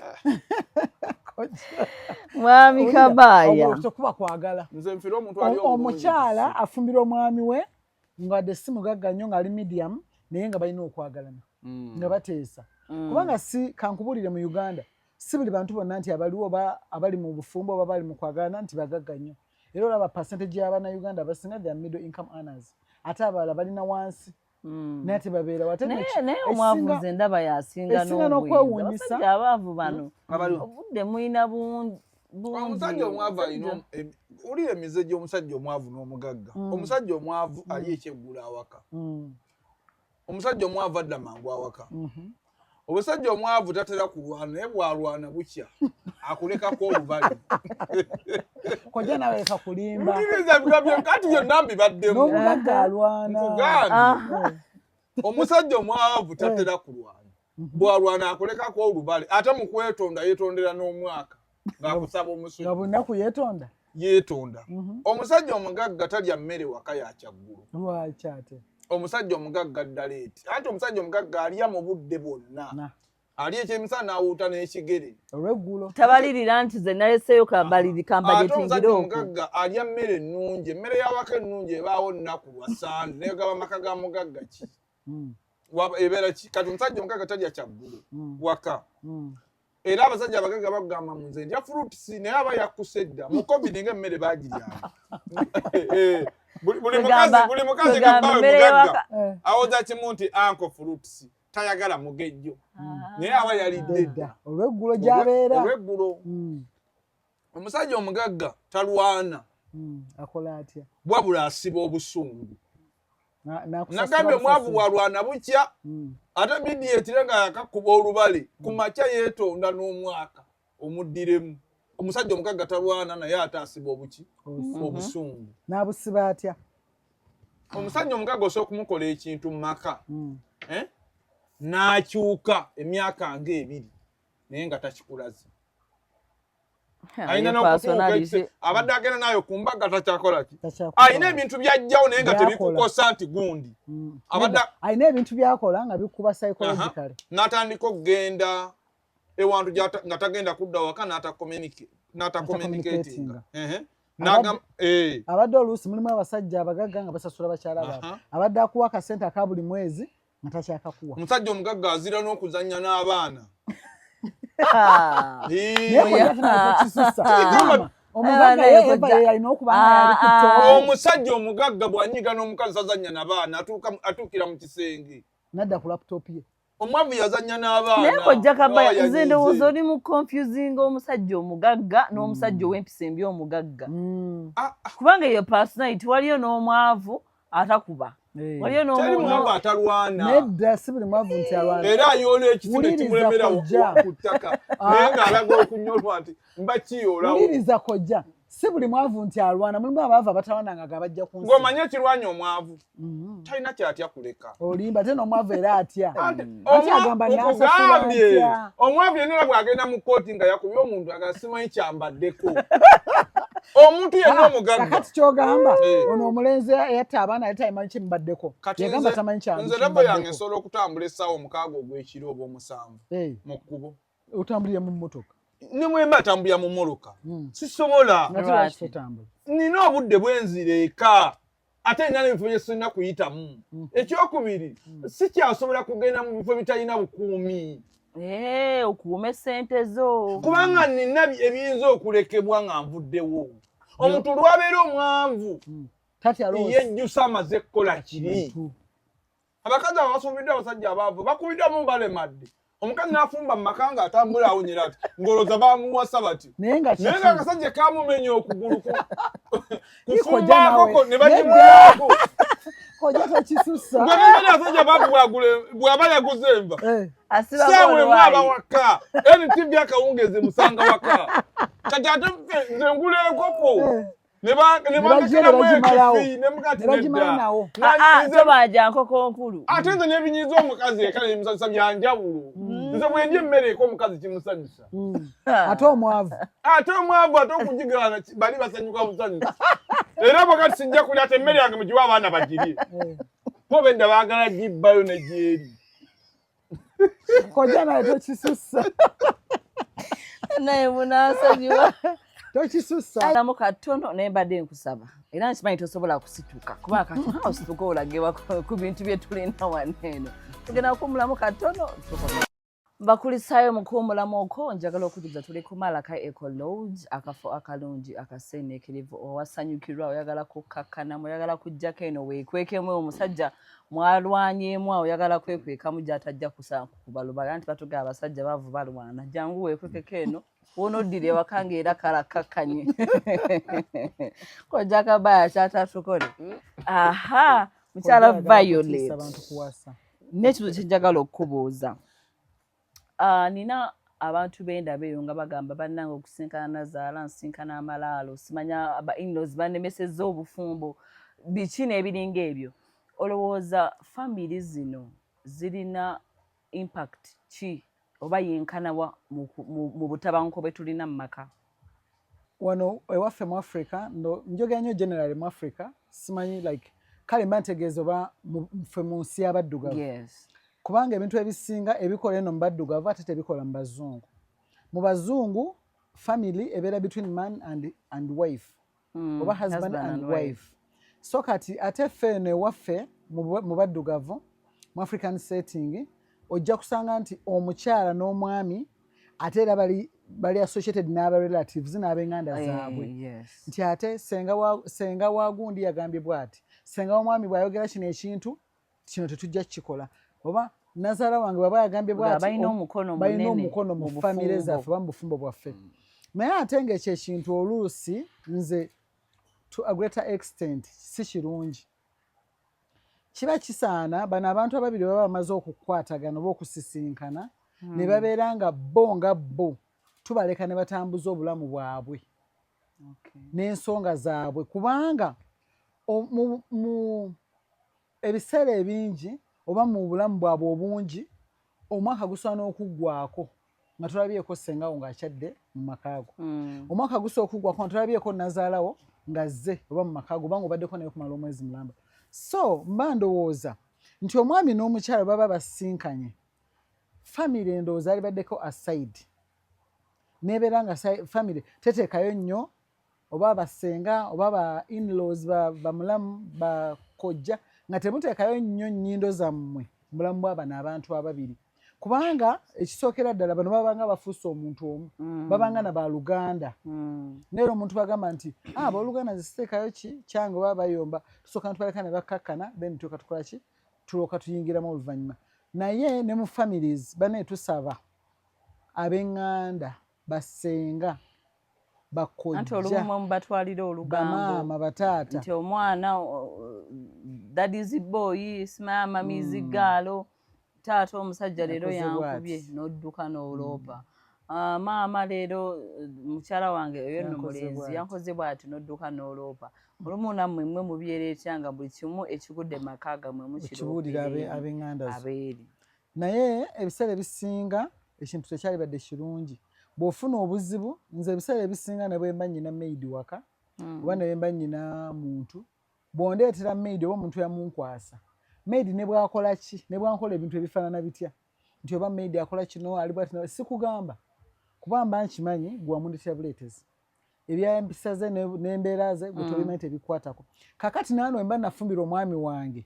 S1: mwami Kabaaya
S2: kuba kwagala
S3: nze nfira omuntu ali
S2: omukyala afumbira omwami we ngadde si mugagga nnyo ng'ali medium naye nga balina okwagalana nga bateesa kubanga si kankubulire mu Uganda si buli bantu bonna nti abaliwo abali mu bufumbo oba bali mu kwagalana nti bagagga nnyo era olaba percentage y'abaana Uganda abasinga they are middle income earners ate abalala balina wansi naye tebabeera wate
S1: naye omwavu nze ndaba yasinga
S2: n'okwewuunyisa
S1: abaavu bano obudde mulina bungi
S3: omusajja omwavu alina olira emize gy'omusajja omwavu n'omugagga omusajja omwavu ali ekyeggula awaka omusajja omwavu adda mangu awaka omusajja omwavu tatera kulwana naye bwalwana bukya akulekako olubali
S2: kojja nawe leka kulimba
S3: kati byonna mbibaddemu
S2: n'omugagga alwana
S3: omusajja omwavu tatera kulwana bwalwana akulekako olubali ate mu kwetonda yeetondera n'omwaka ng'akusaba omusulo
S2: nga bunaku
S3: yeetonda omusajja omugagga talya mmere waka ya kyaggulu
S2: lwaki ate
S3: omusajja omugagga ddala eti anti omusajja omugagga alya mu budde bwonna ali ekyemisana n'awuuta n'ekigere
S2: olw'eggulo
S1: tabalirira nti ze naleseeyo kambajetingire
S3: omusajja omugagga alya mmere ennungi emmere y'awaka ennungi ebaawo nnaku lwasande naye gaba maka ga mugagga ki ebeera ki kati omusajja omugagga talya kyaggulu waka era abasajja abagagga bagamba mu nze ndya fruitsi naye aba yakkuse dda mu covid ng'emmere baagiryanga buli mukazi gabbawe mugagga awoza kimu nti anko fruitsi tayagala mugejjo naye aba yalidde dda
S2: olw'eggulo gy'abeera
S3: olw'eggulo omusajja omugagga talwana
S2: akola atya
S3: wabula asiba obusungu
S2: nakusasula
S3: nagambye omwavu bwalwana bukya ate bidietire nga yakakuba olubale ku makya yeetonda n'omwaka omuddiremu omusajja omugagga talwana naye ate asiba obusungu
S2: n'abusiba atya
S3: omusajja omugagga osobola okumukola ekintu mu maka n'akyuka emyaka ng'ebiri naye nga takikulaze ayina n'okutuuka abadde agenda nayo ku mbaga takyakola ki ayina ebintu byajjawo naye nga tebikukosa nti gundi
S2: ayina ebintu byakola nga bikuba psychologically
S3: n'atandika okugenda ewantu nga tagenda kudda waka n'atacommunicatinga
S2: abadde oluusi mulimu abasajja abagagga nga basasula bakyala baabwe abadde akuwa akasente aka buli mwezi nga takyakakuwa
S3: omusajja omugagga azira n'okuzannya n'abaana omusajja omugagga bw'anyiga n'omukazi azannya n'abaana atuukira mu kisenge
S2: nadda ku laptop ye
S3: omwavu yazannya n'abaana
S1: naye kojja kabaya nze ndowooza oli mu confusing omusajja omugagga n'omusajja ow'empisa embi omugagga kubanga eyo personality waliyo n'omwavu atakuba waliyo
S3: n'omwavu atalwana
S2: nedda si buli mwavu nti alwana
S3: era ayoola ekitine kimulemera ku ttaka naye ng'alaga okunyolwa nti mba kiyoolawo
S2: wuliriza kojja si buli mwavu nti alwana mulimu abaavu abatalwananga nga bajja ku nsi
S3: ng'omanye ekirwanya omwavu talina kyatya kuleka
S2: olimba te n'omwavu era atya
S3: okugambye omwavu yenera bw'agenda mu kooti nga yakubye omuntu agasimanyi kyambaddeko omuntu yenna omugagga
S2: kakati kyogamba ono omulenzi yatta abaana yali tayimanyi kimubaddeko yagamba tamanyi
S3: nze lebo yange nsobola okutambula essaawa omukaaga ogw'ekiro oba omusanvu mu kkubo
S2: otambulire mu mmotoka
S3: ne mwemba atambulira mu mmoloka sisobola nina obudde bwenzira eka ate nina n'ebifo bye sirina kuyitamu ekyokubiri sikyasobola kugenda mu bifo bitalina bukuumi
S1: okuuma essente zo
S3: kubanga nina ebiyinza okulekebwa nga nvuddewo omuntu lwabeera omwanvu yejjusa amaze kukola kiri abakazi abo basuubiddwa abasajja abaavu bakubiddwamu balemadde omukazi n'afumba mu maka nga atambula awunyera ati ngoloza bamuwasa bati naye nga akasajja kamumenya okugulu kufumbako ne bagimulako
S2: koja takisusa
S3: gwebimenya abasajja baavu bw'aba yaguze enva saawulemu abawaka enti byakawungeze musanga waka kati ate nze ngula enkoko
S1: tebajja nkoko nkulu
S3: ate nze n'ebinyiza omukazi eka nebimusanyusa byanjawulo nze bwendya emmere eka omukazi kimusanyusa
S2: ate omwavu
S3: ate okugigana bali basanyuka busanyusa era bwekati sijja kulya ate emmere yange mugiwa abaana bagirye bo bedda baagala gibbayo negyeri
S2: koja naye tokisusa
S1: naye munasanyuwa
S2: tokisusa
S1: katono naye mbadde nkusaba era nkimanyi tosobola kusituka kubanga katono osituka olagibwa ku bintu bye tulina wano eno tugenda kuwummulamu katono mbakulisaayo mu kuwummulamu okwo njagala okujuza tuli ku Malaka Eco Lodge akafo akalungi akaseeneekerevu owasanyukirwa oyagala kukakkanamu oyagala kujjako eno weekwekemu omusajja mwalwanyeemu oyagala kwekwekamu gy'atajja kubalubala nti batugaba abasajja baavu balwana jangu weekwekeko eno wonoddire ewaka ng'era kalakkakkanye kojja kabaya kyatatukole aha mukyala Violet n'ekibuzo kyenjagala okukubuuza nina abantu b'endaba eyo nga bagamba bannange okusinkana Nazaala nsinkana amalaalo simanya aba-in-laws bannemesezza obufumbo biki n'ebiringa ebyo olowooza family zino zirina impact ki oba yenkanawa mu butabanguko bwe tulina mu maka
S2: wano ewaffe mu Africa njogera nnyo generally mu Africa simanyi like kale mba ntegeeza oba ffe mu nsi y'abaddugavu kubanga ebintu ebisinga ebikola eno mu baddugavu ate tebikola mu bazungu mu bazungu family ebeera between man and wife oba husband and wife so kati ate ffe eno ewaffe mu baddugavu mu African setting ojja kusanga nti omukyala n'omwami ate era bali associated n'aba relatives n'ab'enganda zaabwe nti ate senga wa gundi yagambye bw'ati senga w'omwami bw'ayogera kino ekintu kino tetujja kukikola oba Nazaala wange bw'aba yagambye bw'ati balina omukono mu famire zaffe oba mu bufumbo bwaffe naye ate ng'ekyo ekintu oluusi nze to a greater extent si kirungi. Kiba kisaana bano abantu ababiri baba bamaze okukwatagana oba okusisinkana ne babeera nga bo tubaleka ne batambuza obulamu bwabwe n'ensonga zaabwe kubanga mu ebiseera ebingi oba mu bulamu bwabwe obungi omwaka gusobola n'okuggwako nga tolabyeko ssengawo ng'akyadde mu makaago. Omwaka gusobola okuggwako nga tolabyeko nazaalawo ng'azze oba mu makaago oba ng'obaddeko naye kumala omwezi mulamba. So mba ndowooza nti omwami n'omukyala baba basisinkanye famire endowooza alibaddeko aside nebeera nga famire teteekayo nnyo oba basenga oba ba in-laws bamulamu bakojja nga temuteekayo nnyo nnyindo zammwe mulamu bw'abano abantu ababiri kubanga ekisookera ddala bano babanga bafuuse omuntu omu babanga na baluganda neero omuntu bagamba nti booluganda zisiteekayo kyange oba bayomba tusooka ntubaleka ne bakkakkana then tuka tukola ki tulooka tuyingiramu oluvannyuma naye ne mu families bane tusaba ab'eŋŋanda basenga bakojja
S1: anti olumu mubatwalira olugambo
S2: bamaama bataata
S1: nti omwana daddy's boy simama mizigaalo taata omusajja leero yankubye n'odduka n'oloopa maama leero mukyala wange oyo nno mulenzi yankoze bw'ati n'odduka n'oloopa olumu nammwe mmwe mubyereetya nga buli kimu ekigudde mu maka gammwe
S2: mukibuulira ab'eŋŋanda
S1: abeeri
S2: naye ebiseera ebisinga ekintu tekyalibadde kirungi bw'ofuna obuzibu nze ebiseera ebisinga ne bwemba nnyina maidi waka oba ne bwemba nnyina muntu bw'ondeetera maidi oba omuntu yamunkwasa maidi ne bwakola ki ne bwankola ebintu ebifaanana bitya nti oba maidi akola kino ali bwati sikugamba kuba mba nkimanyi gwe wamundetera buleetezi ebyempisa ze n'embeera ze gwe tobimanyi tebikwatako kakati naano wemba nafumbira omwami wange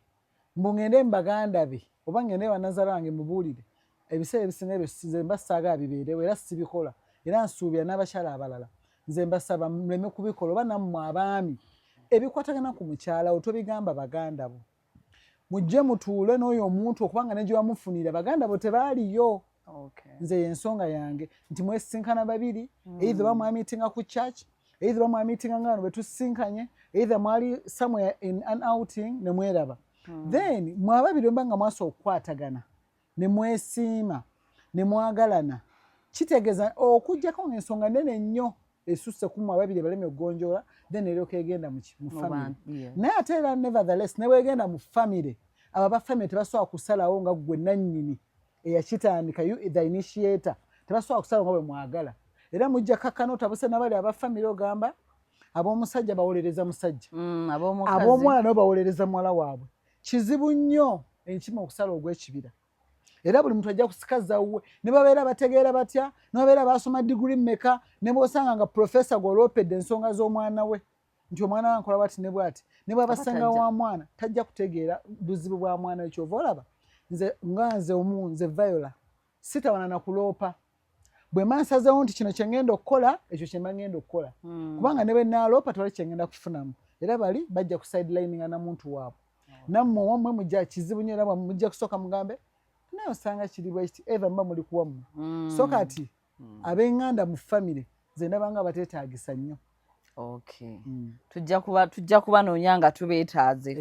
S2: mbu ŋŋende mu baganda be oba ŋŋende banazaala wange mubuulire ebiseera ebisinga ebyo nze mba saaga bibeerewo era sibikola era nsuubira n'abakyala abalala nze mbasaba muleme kubikola oba nammwe abaami ebikwatagana ku mukyalawo tobigamba baganda bo mujje mutuule n'oyo omuntu okubanga ne gye wamufunira baganda bo tebaaliyo nze y'ensonga yange nti mwesisinkana babiri either bamwamiitinga ku church either bamwamiitinga nga bano betusisinkanye either mwali somewhere in an outing ne mweraba then mwababiri mba nga mwasa okukwatagana ne mwesiima ne mwagalana kitegeeza okuggyako ng'ensonga nene nnyo esusse ku mwababiri baleme okugonjoola then eryoka egenda mu famire naye ate era nevertheless ne bwegenda mu famire abo ba famire tebasobola kusalawo nga gwe nannyini eyakitandika the initiator tebasobola kusalawo nga bwe mwagala era mujja kakkana otabuse nabali aba famire ogamba ab'omusajja bawolereza musajja ab'omwana nabo bawolereza muwala waabwe kizibu nnyo enkima okusala ogw'ekibira era buli muntu ajja kusikaza wuwe ne babeera bategeera batya ne babeera basoma diguri mmeka ne bw'osanga nga profesa gw'oloopedde ensonga z'omwana we nti omwana wankola bwati ne bwati ne bw'abasanga wa mwana tajja kutegeera buzibu bwa mwana we kyova olaba nze omu nze Viola sitawana na kuloopa bwe mansazewo nti kino kye ngenda okukola ekyo kye mba ngenda okukola kubanga ne bwe naaloopa tewali kye ngenda kufunamu era bali bajja ku sidelininga na muntu waabwe nammwe wammwe mujja kizibu nnyo era mujja kusooka mugambe naye osanga kiri bwekiti eva mba muli kuwammwe so kati ab'eŋŋanda mu famire nze ndabanga bateetaagisa nnyo
S1: tujja kubanoonya nga tubeetaaze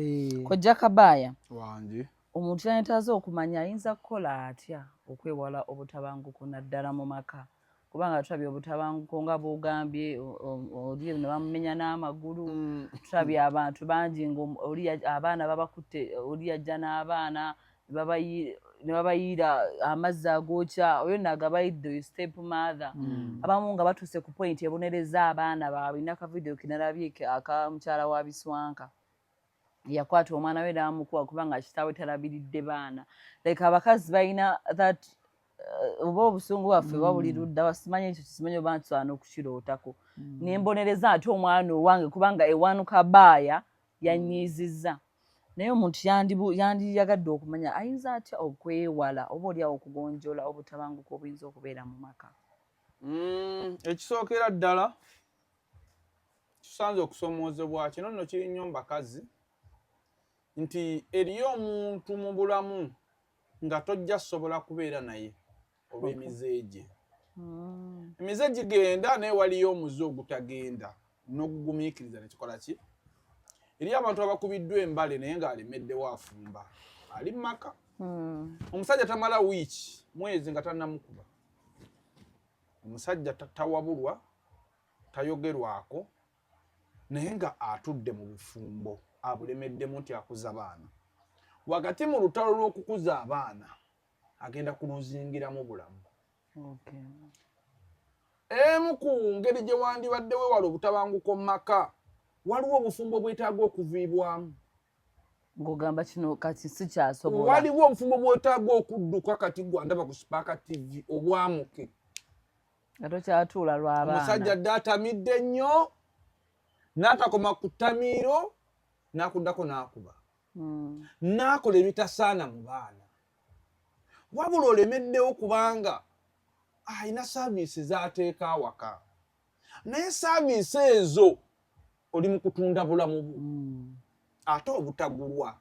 S1: kojja Kabaaya
S3: wange
S1: omuntu yanetaaze okumanya ayinza kukola atya okwewala obutabanguko naddala mu maka kubanga tulabye obutabanguko nga bwogambye oli ne bamumenya n'amagulu tulabye abantu bangi abaana babakutte oli yajja n'abaana ne babayiira amazzi agookya oyo nagabayidde step mother abamu nga batuuse ku point ebonereza abaana baabwe naka video kinalabye aka mukyala wa Biswanka yakwata omwana we n'amukuba kubanga kitaawe talabiridde baana like abakazi balina that oba obusungu bwaffe bwabuli ludda basimanyi ekyo kisimanyi oba ntusaana okukirootako nembonereza ate omwana owange kubanga ewanuka Baaya yanyiizizza naye omuntu yandiyagadde okumanya ayinza atya okwewala oba oliawo okugonjoola obutabanguko obuyinza okubeera mu maka
S3: ekisookera ddala kisanze okusomoozebwa kino nno kiri nnyo mbakazi nti eriyo omuntu mu bulamu nga tojja sobola kubeera naye olw'emize gye emize gigenda naye waliyo omuze ogutagenda n'okugumiikiriza nekikola ki eri abantu abakubiddwa embale naye ng'alemeddewo afumba ali mu maka omusajja tamala wiiki mwezi nga tannamukuba omusajja tawabulwa tayogerwako naye nga atudde mu bufumbo abulemeddemu nti akuza baana wakati mu lutalo lw'okukuza abaana agenda kuluzingiramu bulamu emu ku ngeri gye wandibadde weewala obutabanguko mu maka waliwo obufumbo bwetaaga okuviibwamu
S1: ng'ogamba kino kati sikyasobola
S3: waliwo obufumbo bwetaaga okudduka kati gwandaba ku Spark TV obwamuke
S1: nga tokyatuula lw'abaana
S3: omusajja dde atamidde nnyo n'atakoma ku ttamiiro n'akuddako n'akuba n'akola ebitasaana mu baana wabula olemeddewo kubanga ayina saaviisi z'ateeka awaka naye saaviisi ezo oli mu kutunda bulamu bwo ate obutagulwa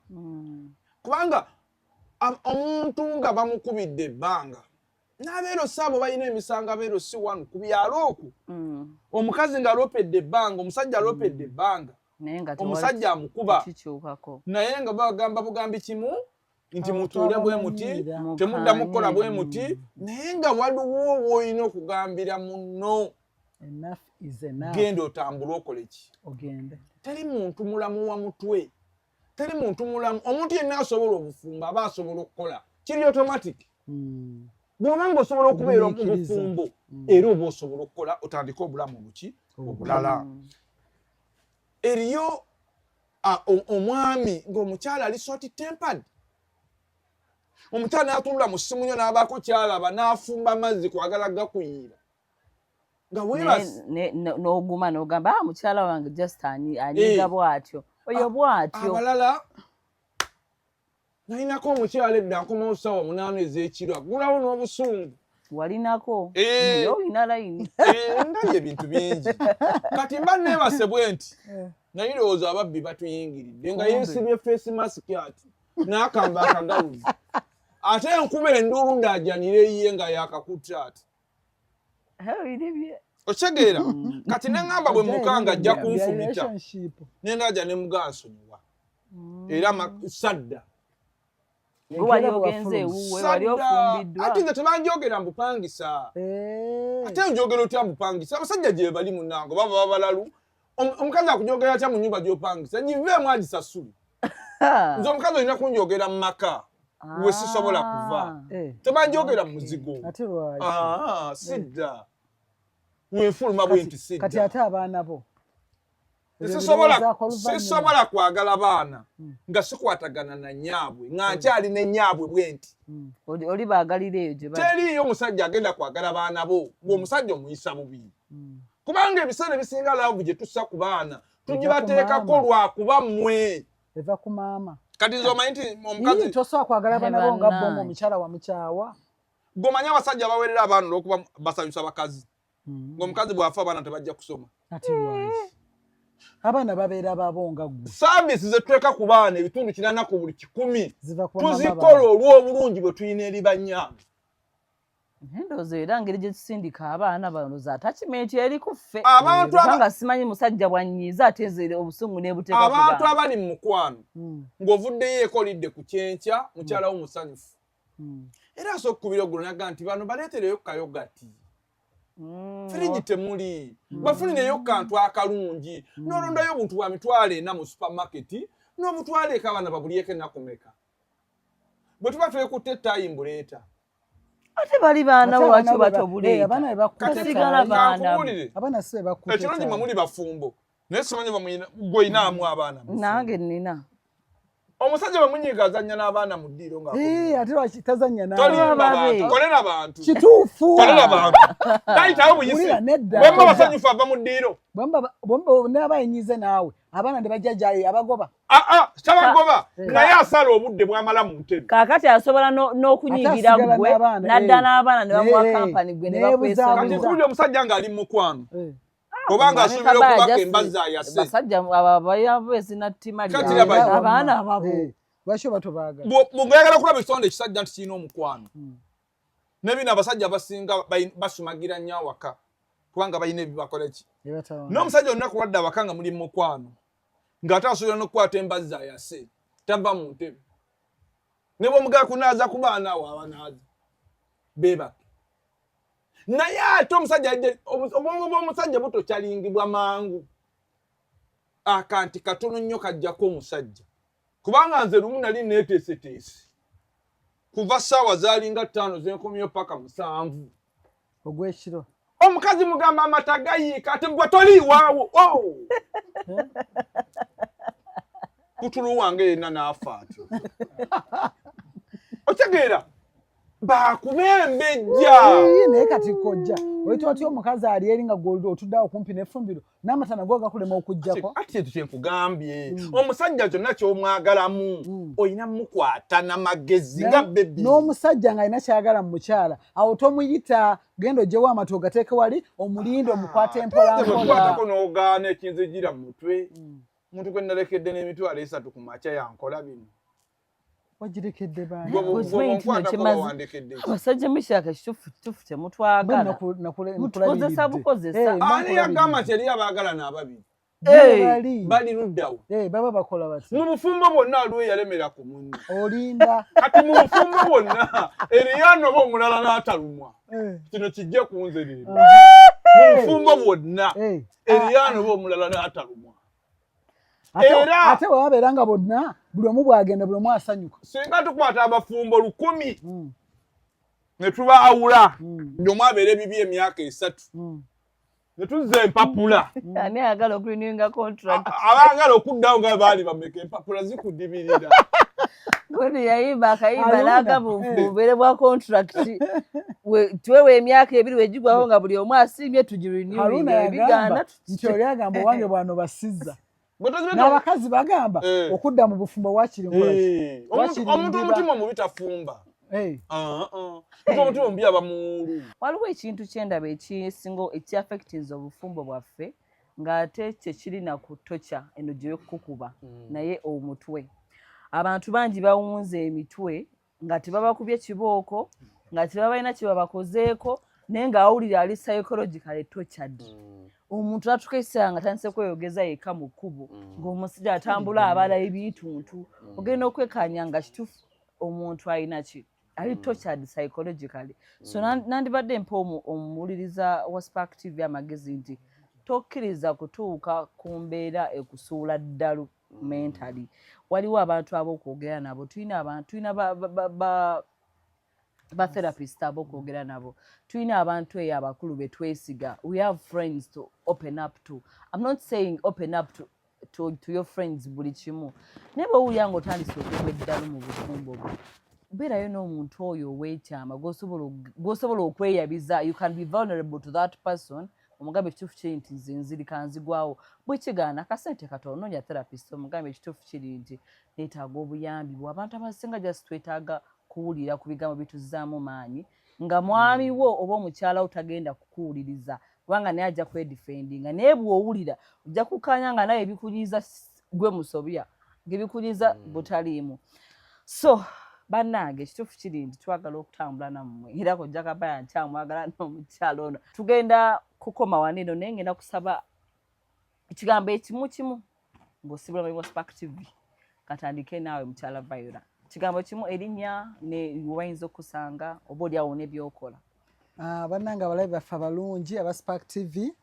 S3: kubanga omuntu nga bamukubidde ebbanga n'abeero saabo balina emisango abeero si wanu ku byalo okwo omukazi ng'alopedde ebbanga omusajja alopedde ebbanga omusajja amukuba naye nga bagamba bugambi kimu nti mutuule bwe muti temuddamu kukola bwe muti naye nga waliwo w'olina okugambira munno genda otambule okole ki teri muntu mulamu wa mutwe teri muntu mulamu omuntu yenna asobola obufumbo aba asobola okukola kiri automatic bw'obanga osobola okubeera mu bufumbo era oba osobola okukola otandika obulamu buki obulala eriyo omwami ng'omukyala ali sort tempered omukyala n'atunula mu ssimu nnyo n'abaako kyalaba n'afumba amazzi kwagala gakuyiira nga
S1: n'oguma n'ogamba mukyala wange just anyiga bw'atyo oyo bw'atyo
S3: abalala nalinako omukyala edda nkomawo ssaawa 8 ez'ekiro agulawo n'obusungu
S1: walinako olina layini
S3: ndabye ebintu bingi kati mba neebase bwe nti naye lowooza ababbi batuyingiridde nga yeesibye face mask ati n'akamba akagawuzi ate enkuba enduulu ndaajanira eyiye nga yakakutta ati okitegeera kati neŋŋamba bwe mukanga ajja kunfumita nendaaja ne mugansonyiwa era sadda
S1: wali ogenze ewuwe wali ofumbiddwa
S3: ate nga tebanjogera mbupangisa ate njogera otya mbupangisa abasajja gye bali munnango baba babalalu omukazi akujogera atya mu nnyumba gy'opangisa giveemu agisasule nze omukazi olina kunjogera mu maka we sisobola kuva tebanjogera mu muzigo sidda wenfuluma bwe nti sidda
S2: kati ate abaana bo
S3: sisobola kwagala baana nga sikwatagana na nyaabwe nga nkyali ne nyaabwe bwe nti
S1: oli baagalira eyo gye
S3: teriyo omusajja agenda kwagala baana bo ng'omusajja omuyisa bubi kubanga ebiseera ebisinga laavu gye tussa ku baana tugibateekako lwakuba mmwe
S2: eva ku maama
S3: kati nze omanyi nti omukazi
S2: tosobola kwagala baana bo nga bomu omukyala wa mukyawa
S3: g'omanyi abasajja baweerera abaana olw'okuba basanyusa bakazi ng'omukazi bw'afa abaana tebajja kusoma
S2: ati lwaki abaana babeera babo nga ggwe
S3: saavisi ze tuteeka ku baana ebitundu 80 ku buli 100 tuzikola olw'obulungi bwe tulina eri bannyange
S1: ndowooza era ngeri gye tusindika abaana balowooza attachment eri ku ffe
S3: Abantu
S1: nga simanyi musajja bwanyiiza ate nze obusungu n'ebuteeka ku
S3: abantu
S1: baana
S3: abali mu mukwano ng'ovuddeyo ekolidde ku kyenkya mukyala wo musanyufu era asooka okukubira oggulo naga nti bano baleetereyo kayogati firiji temuli bafunireyo kantu akalungi n'olondayo obuntu bwa mitwalo 4 mu supermarket n'obutwalo eka abaana babulyeko ennaku meka bwe tuba twekutte etayimbuleeta
S1: ate bali baana lwaki batobuleeta
S2: abaana
S1: kasigala baana
S2: abaana si bebakutte
S3: ekirungi mwe muli bafumbo naye simanyi gw'oyinaamu abaana
S1: nange nina
S3: omusajja bwe munyiga azannya n'abaana mu ddiiro nga
S2: ate lwaki tazannya
S3: kolera bantu
S2: kituufu
S3: kolera bantu tayitawo buyisi bwemba basanyufu ava mu ddiiro
S2: naba yenyize naawe abaana ne bajja gyayo abagoba
S3: tabagoba naye asala obudde bwamala mu ntebe
S1: kaakati asobola n'okunyigira ggwe n'adda n'abaana ne bamuwa kampani gwe ne bakwesa
S3: kati kulya omusajja ng'ali mu mukwano obanga asuubira okubaka embazzi ayase
S1: basajja abayabeezi nattima abaana ababo
S2: lwaki oba tobaagala
S3: bw'oyagala okulaba ekisonde ekisajja nti kirina omukwano nebina abasajja basinga basumagira nnyo awaka kubanga balina ebibakola ki n'omusajja olunaku lwadde awaka nga muli mukwano ng'ate asobola n'okukwata embazzi ayase tava mu ntebe ne bw'omugala kunaaza ku baana awo abanaaza beebake naye ate omusajja obwongo bw'omusajja butokyalingibwa mangu akanti katono nnyo kajjako omusajja kubanga nze lumu nali neeteeseteese kuva ssaawa zaalinga 5 zenkomyeyo paka 7
S2: ogw'ekiro
S3: omukazi mugamba amata gayiika ate gwe toliiwaawo putulu wange yenna n'afa atyo otegeera bakubembejja
S2: naye kati kojja oyita otya omukazi ali eri nga gwe otudde awo kumpi n'effumbiro n'amata nago gakulema okuggyako
S3: ati ekyo kyenkugambye omusajja kyonna ky'omwagalamu olina mukwata n'amagezi nga bebi
S2: n'omusajja ng'alina kyagala mu mukyala awo tomuyita genda ogyewo amata ogateeke wali omulinde omukwata empolampola
S3: n'ogaana ekinzigira mu mutwe omuntu gwe nalekedde n'emitwalo 3 ku makya yankola bino
S2: wagirekedde
S1: abasajja mukyaka kitufu temutwagala mutukozesa bukozesa
S3: ani yagamba nti eri abaagalana ababiri bali luddawo
S2: baba bakola bati
S3: mu bufumbo bwonna aliwo yalemera ku munne
S2: olinda
S3: kati mu bufumbo bwonna eriyano oba omulala n'atalumwa kino kijje kunze leero mu bufumbo bwonna eriyano oba omulala n'atalumwa
S2: ate bwebabeera nga bonna buli omu bwagenda buli omu asanyuka
S3: singa tukwata abafumbo 100 ne tubaawula buli omu abeera ebibi emyaka 3 ne tuzza empapula
S1: ani ayagala okurenewinga contract
S3: abaagala okuddawo nga baali bameka empapula zikudimirira
S1: gwe yayimba akayimba n'agabuvuubere bwa contract twewe emyaka 2 wegigwawo nga buli omu asiimye tugirenewinga ebigaana
S2: nti oli agamba owange bwano basizza n'abakazi bagamba okudda mu bufumbo wakiri
S3: omuntu omutima mubi tafumba omutima mubi aba muwulu
S1: waliwo ekintu kyendaba ekisinga ekyaffectinza obufumbo bwaffe ng'ate kyekiri na kutokya eno gyekukuba naye omutwe abantu bangi bawunza emitwe nga tebabakubye kibooko nga tebabalina kyebabakozeeko naye ng'awulira ali psychological tortured omuntu atukesanga nga tandise kweyogeza yekka mu kkubo ng'omusajja atambula abala ebituntu ogenda okwekanya nga kituufu omuntu alina ki ali tortured psychologically so nandibadde mpa omuwuliriza wa Spark TV amagezi nti tokkiriza kutuuka ku mbeera ekusuula ddalu mentally waliwo abantu ab'okwogera nabo tulina ba therapist abokwogera nabo tulina abantu eyo abakulu betwesiga we have friends to open up to. I'm not saying open up to your friends buli kimu naye bwewulira nga otandise okugwa eddalu mu bufumbo bwo beerayo n'omuntu oyo ow'ekyama gw'osobola okweyabiza you can be vulnerable to that person omugambe ekituufu kiri nti nze nzirika nzigwawo bwekigaana akasente katono noonya therapist omugambe ekituufu kiri nti neetaaga obuyambi bwe abantu abasinga just twetaaga kuwulira ku bigambo bituzaamu maanyi nga mwami wo oba omukyala wo tagenda kukuwuliriza kubanga naye ajja kwedifendinga naye bw'owulira ojja kukanya nga naye ebikunyiiza gwe musobya ng'ebikunyiiza butaliimu so bannange ekituufu kiri nti twagala okutambula nammwe era kojja kabaya nkyamwagala n'omukyala ono tugenda kukoma wano eno naye ngenda kusaba ekigambo ekimu kimu ng'osibula mulimu Spark TV katandike naawe mukyala Viola kigambo kimu erinnya ne wayinza okusanga oba oli awo n'ebyokola
S2: bannange abalabi baffe abalungi aba Spark TV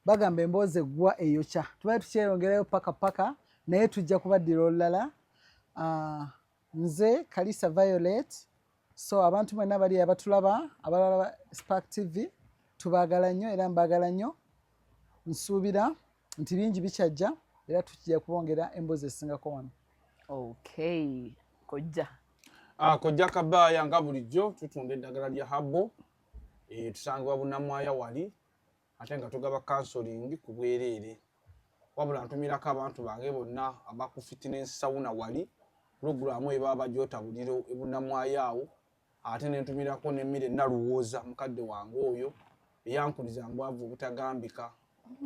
S2: bagamba emboozi eggwa eyokya tubaye tukyeyongerayo paka naye tujja kubaddira olulala nze Kalisa Violet so abantu mwenna bali abatulaba abalala ba Spark TV tubaagala nnyo era mbaagala nnyo nsuubira nti bingi bikyajja era tukijja kubongera emboozi esingako wano
S1: okay kojja
S3: kojja Kabaya nga bulijjo tutunda eddagala lya habo tusangibwa Bunnamwaya wali ate nga tugaba counseling ku bwereere wabula ntumirako abantu bange bonna abaku fitness sauna wali programu ebaba bajotabulira Bunnamwaya awo ate nentumirako n'emmere naluwooza mukadde wange oyo eyankuliza mbwavu obutagambika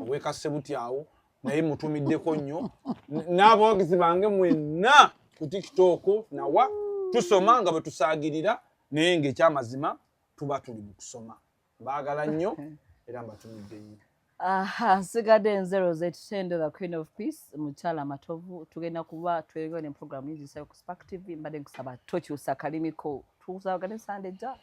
S3: obwekase buti awo naye mutumiddeko nnyo n'abawagizi bange mwenna ku TikTok nawa tusoma nga bwe tusaagirira naye ng'ekyamazima tuba tuli mu kusoma baagala nnyo era mbatumidde nnyo.
S1: Nsigadde nzero Tendo, the Queen of Peace, mukyala matovu. Tugenda kuba twegera ne program nyingi ku Spark TV. Mbadde nkusaba tokyusa kalimiko tuusagane Sande ja